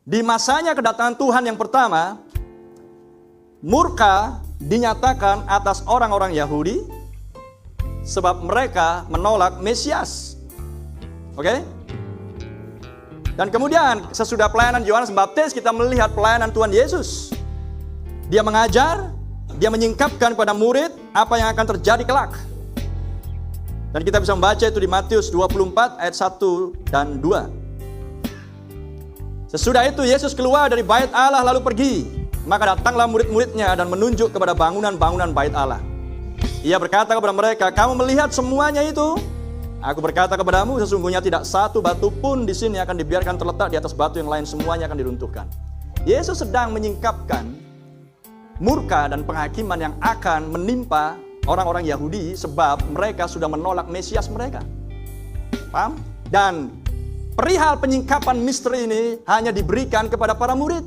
Di masanya kedatangan Tuhan yang pertama, murka dinyatakan atas orang-orang Yahudi sebab mereka menolak Mesias. Oke? Dan kemudian sesudah pelayanan Yohanes Pembaptis kita melihat pelayanan Tuhan Yesus. Dia mengajar, dia menyingkapkan kepada murid apa yang akan terjadi kelak. Dan kita bisa membaca itu di Matius 24 ayat 1 dan 2. Sesudah itu Yesus keluar dari bait Allah lalu pergi. Maka datanglah murid-muridnya dan menunjuk kepada bangunan-bangunan bait Allah. Ia berkata kepada mereka, kamu melihat semuanya itu? Aku berkata kepadamu, sesungguhnya tidak satu batu pun di sini akan dibiarkan terletak di atas batu yang lain, semuanya akan diruntuhkan. Yesus sedang menyingkapkan murka dan penghakiman yang akan menimpa orang-orang Yahudi sebab mereka sudah menolak Mesias mereka. Paham? Dan perihal penyingkapan misteri ini hanya diberikan kepada para murid.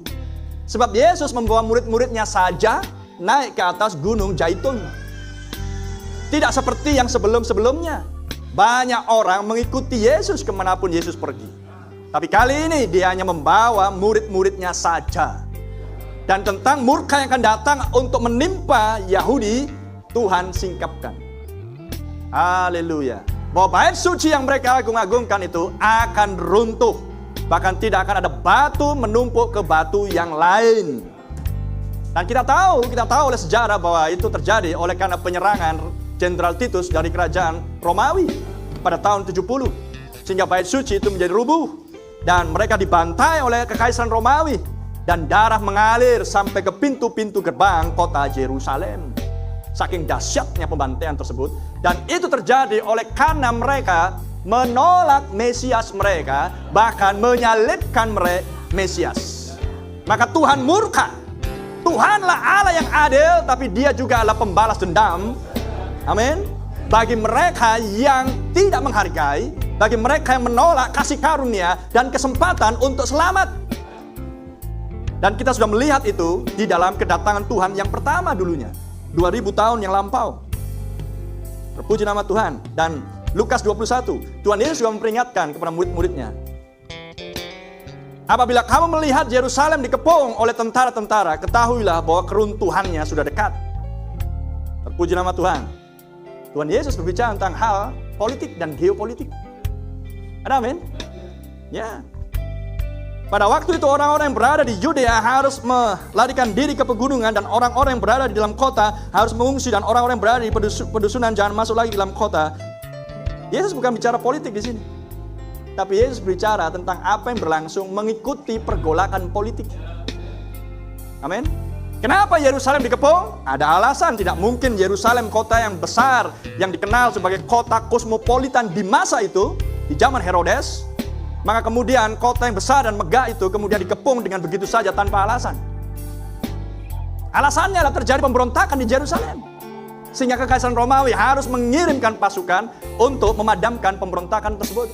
Sebab Yesus membawa murid-muridnya saja naik ke atas gunung Zaitun. Tidak seperti yang sebelum-sebelumnya. Banyak orang mengikuti Yesus kemanapun Yesus pergi. Tapi kali ini dia hanya membawa murid-muridnya saja. Dan tentang murka yang akan datang untuk menimpa Yahudi, Tuhan singkapkan. Haleluya. Bahwa bait suci yang mereka agung-agungkan itu akan runtuh. Bahkan tidak akan ada batu menumpuk ke batu yang lain. Dan kita tahu oleh sejarah bahwa itu terjadi oleh karena penyerangan Jenderal Titus dari kerajaan Romawi pada tahun 70. Sehingga bait suci itu menjadi rubuh. Dan mereka dibantai oleh kekaisaran Romawi. Dan darah mengalir sampai ke pintu-pintu gerbang kota Yerusalem. Saking dahsyatnya pembantaian tersebut. Dan itu terjadi oleh karena mereka menolak Mesias mereka. Bahkan menyalibkan Mesias. Maka Tuhan murka. Tuhanlah Allah yang adil, tapi dia juga adalah pembalas dendam. Amin. Bagi mereka yang tidak menghargai, bagi mereka yang menolak kasih karunia dan kesempatan untuk selamat. Dan kita sudah melihat itu di dalam kedatangan Tuhan yang pertama dulunya, 2000 tahun yang lampau. Terpuji nama Tuhan. Dan Lukas 21, Tuhan Yesus juga memperingatkan kepada murid-muridnya. Apabila kamu melihat Yerusalem dikepung oleh tentara-tentara, ketahuilah bahwa keruntuhannya sudah dekat. Terpuji nama Tuhan. Tuhan Yesus berbicara tentang hal politik dan geopolitik. Ada amin? Ya. Pada waktu itu orang-orang yang berada di Yudea harus melarikan diri ke pegunungan, dan orang-orang yang berada di dalam kota harus mengungsi, dan orang-orang yang berada di pedusunan jangan masuk lagi di dalam kota. Yesus bukan bicara politik di sini. Tapi Yesus berbicara tentang apa yang berlangsung mengikuti pergolakan politik. Amin. Kenapa Yerusalem dikepung? Ada alasan. Tidak mungkin Yerusalem, kota yang besar, yang dikenal sebagai kota kosmopolitan di masa itu, di zaman Herodes, maka kemudian kota yang besar dan megah itu kemudian dikepung dengan begitu saja tanpa alasan. Alasannya adalah terjadi pemberontakan di Yerusalem. Sehingga kekaisaran Romawi harus mengirimkan pasukan untuk memadamkan pemberontakan tersebut.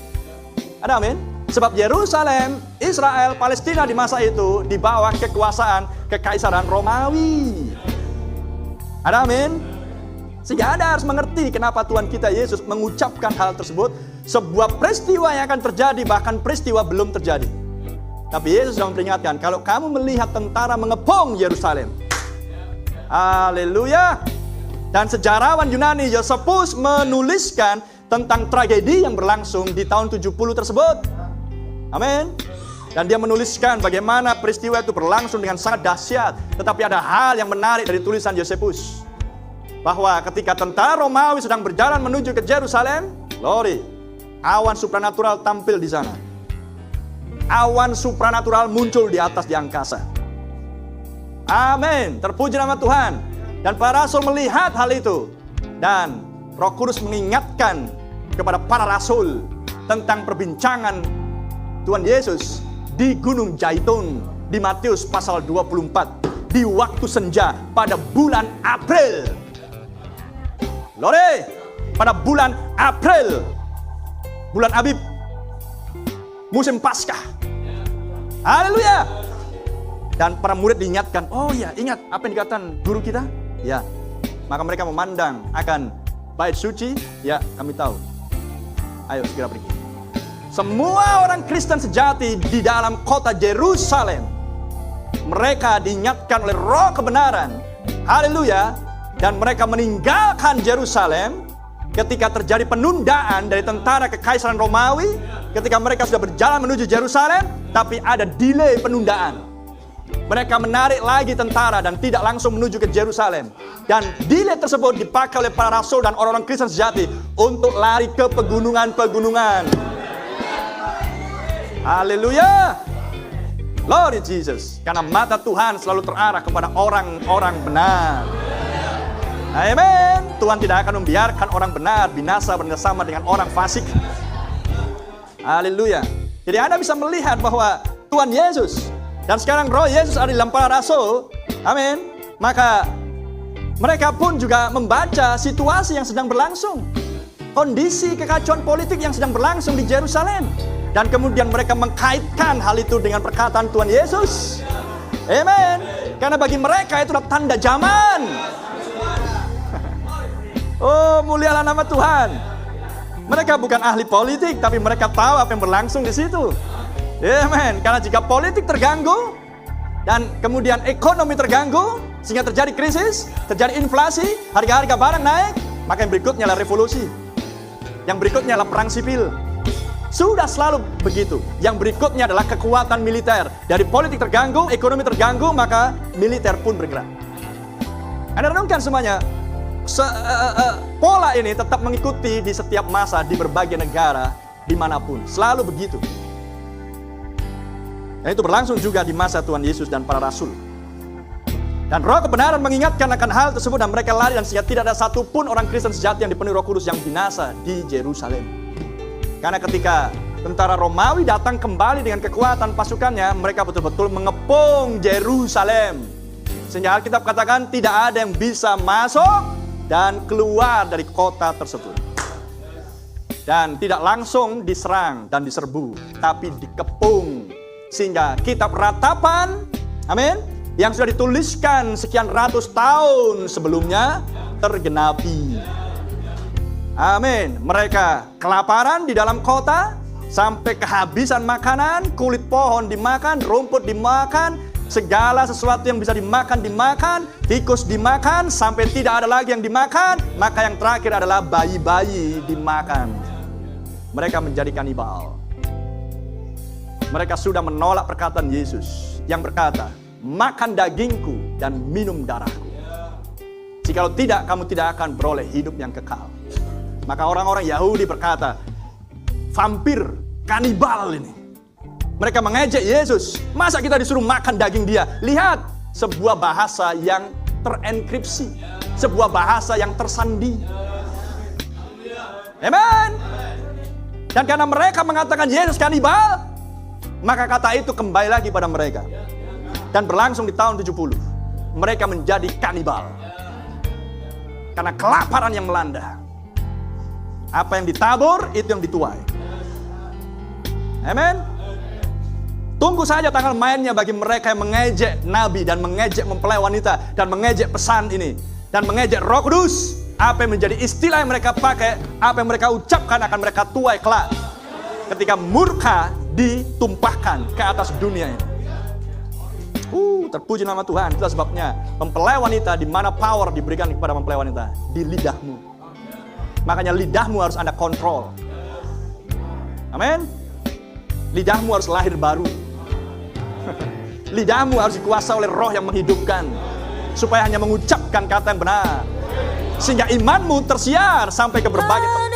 Ada amin? Sebab Yerusalem, Israel, Palestina di masa itu di bawah kekuasaan kekaisaran Romawi. Ada amin? Sehingga Anda harus mengerti kenapa Tuhan kita Yesus mengucapkan hal tersebut. Sebuah peristiwa yang akan terjadi, bahkan peristiwa belum terjadi. Tapi Yesus sudah memperingatkan, kalau kamu melihat tentara mengepung Yerusalem. Haleluya. Dan sejarawan Yunani Josephus menuliskan tentang tragedi yang berlangsung di tahun 70 tersebut. Amin. Dan dia menuliskan bagaimana peristiwa itu berlangsung dengan sangat dahsyat. Tetapi ada hal yang menarik dari tulisan Josephus. Bahwa ketika tentara Romawi sedang berjalan menuju ke Yerusalem, glory, awan supranatural tampil di sana. Awan supranatural muncul di atas di angkasa. Amin. Terpuji nama Tuhan. Dan para rasul melihat hal itu. Dan Roh Kudus mengingatkan kepada para rasul tentang perbincangan Tuhan Yesus di Gunung Zaitun di Matius pasal 24 di waktu senja pada bulan April. Glory, pada bulan April, bulan Abib, musim Paskah. Haleluya. Dan para murid diingatkan, oh ya, ingat apa yang dikatakan guru kita? Ya. Maka mereka memandang akan bait suci, ya kami tahu. Ayo segera pergi. Semua orang Kristen sejati di dalam kota Yerusalem, mereka diingatkan oleh roh kebenaran. Haleluya. Dan mereka meninggalkan Yerusalem ketika terjadi penundaan dari tentara Kekaisaran Romawi. Ketika mereka sudah berjalan menuju Yerusalem, tapi ada delay penundaan. Mereka menarik lagi tentara dan tidak langsung menuju ke Yerusalem. Dan delay tersebut dipakai oleh para rasul dan orang-orang Kristen sejati untuk lari ke pegunungan-pegunungan. Haleluya. Glory Jesus. Karena mata Tuhan selalu terarah kepada orang-orang benar. Amen. Tuhan tidak akan membiarkan orang benar binasa bersama dengan orang fasik. Haleluya. Jadi Anda bisa melihat bahwa Tuhan Yesus dan sekarang roh Yesus ada di dalam para rasul. Amin. Maka mereka pun juga membaca situasi yang sedang berlangsung. Kondisi kekacauan politik yang sedang berlangsung di Yerusalem. Dan kemudian mereka mengkaitkan hal itu dengan perkataan Tuhan Yesus. Amen. Karena bagi mereka itu adalah tanda zaman. Oh, mulialah nama Tuhan. Mereka bukan ahli politik, tapi mereka tahu apa yang berlangsung di situ. Amen. Karena jika politik terganggu dan kemudian ekonomi terganggu sehingga terjadi krisis, terjadi inflasi, harga-harga barang naik, maka yang berikutnya adalah revolusi. Yang berikutnya adalah perang sipil. Sudah selalu begitu. Yang berikutnya adalah kekuatan militer. Dari politik terganggu, ekonomi terganggu, maka militer pun bergerak. Anda renungkan semuanya. Pola ini tetap mengikuti di setiap masa, di berbagai negara, dimanapun. Selalu begitu. Dan itu berlangsung juga di masa Tuhan Yesus dan para rasul. Dan roh kebenaran mengingatkan akan hal tersebut dan mereka lari, dan sehingga tidak ada satupun orang Kristen sejati yang dipenuhi Roh Kudus yang binasa di Yerusalem. Karena ketika tentara Romawi datang kembali dengan kekuatan pasukannya, mereka betul-betul mengepung Yerusalem. Sehingga Alkitab katakan tidak ada yang bisa masuk dan keluar dari kota tersebut. Dan tidak langsung diserang dan diserbu, tapi dikepung. Sehingga kitab ratapan, amin, yang sudah dituliskan sekian ratus tahun sebelumnya tergenapi. Amin. Mereka kelaparan di dalam kota sampai kehabisan makanan, kulit pohon dimakan, rumput dimakan, segala sesuatu yang bisa dimakan, tikus dimakan, sampai tidak ada lagi yang dimakan, maka yang terakhir adalah bayi-bayi dimakan. Mereka menjadi kanibal. Mereka sudah menolak perkataan Yesus yang berkata, makan dagingku dan minum darahku. Jikalau tidak, kamu tidak akan beroleh hidup yang kekal. Maka orang-orang Yahudi berkata, vampir, kanibal ini. Mereka mengejek Yesus. Masa kita disuruh makan daging dia? Lihat, sebuah bahasa yang terenkripsi. Sebuah bahasa yang tersandi. Amen. Dan karena mereka mengatakan Yesus kanibal, maka kata itu kembali lagi pada mereka. Dan berlangsung di tahun 70. Mereka menjadi kanibal. Karena kelaparan yang melanda. Apa yang ditabur, itu yang dituai. Amen. Tunggu saja tanggal mainnya bagi mereka yang mengejek Nabi dan mengejek mempelai wanita dan mengejek pesan ini dan mengejek Roh Kudus. Apa yang menjadi istilah yang mereka pakai, apa yang mereka ucapkan akan mereka tuai kelak ketika murka ditumpahkan ke atas dunia ini. Terpuji nama Tuhan. Itulah sebabnya mempelai wanita, di mana power diberikan kepada mempelai wanita? Di lidahmu. Makanya lidahmu harus Anda kontrol. Amin. Lidahmu harus lahir baru. Lidahmu harus dikuasai oleh roh yang menghidupkan. Supaya hanya mengucapkan kata yang benar. Sehingga imanmu tersiar sampai ke berbagai tempat.